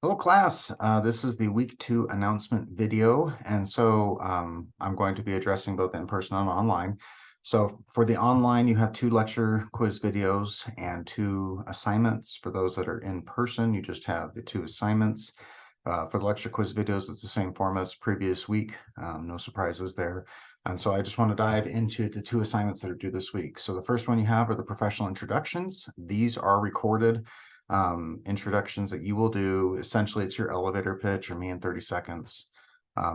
Hello, class. This is the week 2 announcement video, and so I'm going to be addressing both in person and online. So for the online, you have 2 lecture quiz videos and 2 assignments. For those that are in person, you just have the 2 assignments. For the lecture quiz videos, it's the same format as previous week. No surprises there. And so I just want to dive into the 2 assignments that are due this week. So the first one you have are the professional introductions. These are recorded introductions that you will do. Essentially, it's your elevator pitch or me in 30 seconds.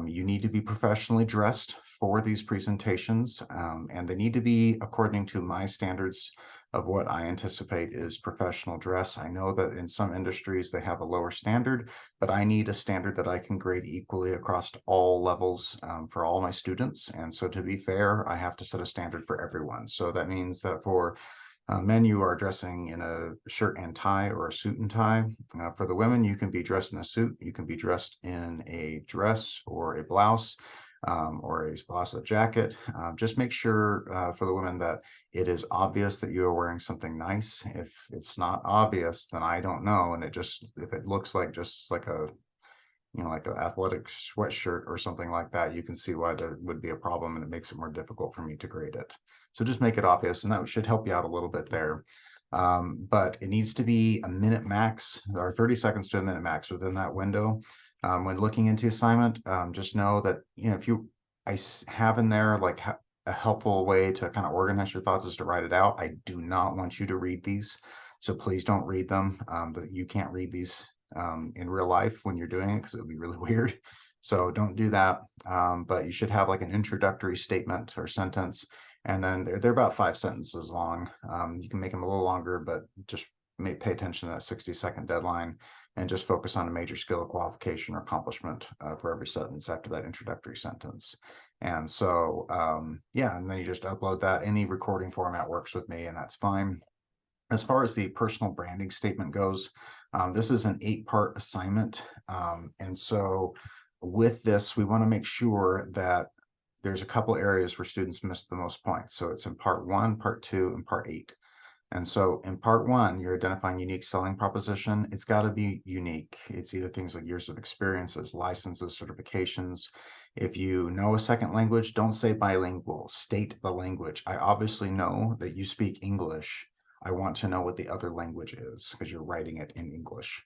You need to be professionally dressed for these presentations, and they need to be according to my standards of what I anticipate is professional dress. I know that in some industries they have a lower standard, but I need a standard that I can grade equally across all levels for all my students. And so to be fair, I have to set a standard for everyone. So that means that for men, you are dressing in a shirt and tie or a suit and tie. For the women, you can be dressed in a suit. You can be dressed in a dress or a blouse or a blouse with a jacket. Just make sure for the women that it is obvious that you are wearing something nice. If it's not obvious, then I don't know. And if it looks like just like a like an athletic sweatshirt or something like that, you can see why there would be a problem and it makes it more difficult for me to grade it. So just make it obvious, and that should help you out a little bit there. But it needs to be a minute max or 30 seconds to a minute max within that window. When looking into assignment, just know that, if have in there like a helpful way to kind of organize your thoughts is to write it out. I do not want you to read these. So please don't read them. That you can't read these in real life when you're doing it because it would be really weird. So don't do that. But you should have like an introductory statement or sentence, and then they're about 5 sentences long. You can make them a little longer, but just pay attention to that 60-second deadline and just focus on a major skill, qualification, or accomplishment for every sentence after that introductory sentence. And so, yeah, and then you just upload that. Any recording format works with me, and that's fine. As far as the personal branding statement goes, this is an 8-part assignment. And so with this, we want to make sure that there's a couple areas where students miss the most points. So it's in part 1, part 2, and part 8. And so in part 1, you're identifying unique selling proposition. It's got to be unique. It's either things like years of experiences, licenses, certifications. If you know a second language, don't say bilingual, state the language. I obviously know that you speak English. I want to know what the other language is because you're writing it in English.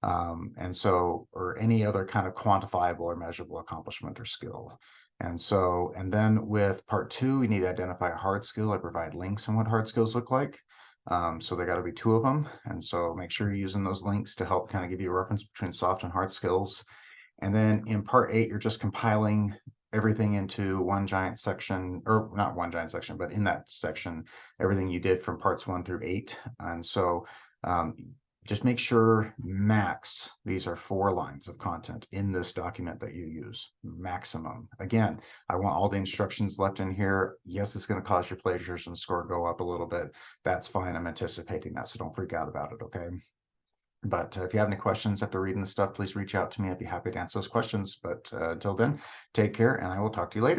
And so, or any other kind of quantifiable or measurable accomplishment or skill. And then with part 2, we need to identify a hard skill. I provide links on what hard skills look like. So there got to be 2 of them. And so make sure you're using those links to help kind of give you a reference between soft and hard skills. And then in part 8, you're just compiling everything into one giant section, or not one giant section, but in that section, everything you did from parts 1 through 8. And so um, just make sure max, these are 4 lines of content in this document that you use, maximum. Again, I want all the instructions left in here. Yes, it's going to cause your plagiarism score go up a little bit. That's fine. I'm anticipating that, so don't freak out about it, okay? But if you have any questions after reading the stuff, please reach out to me. I'd be happy to answer those questions. But until then, take care, and I will talk to you later.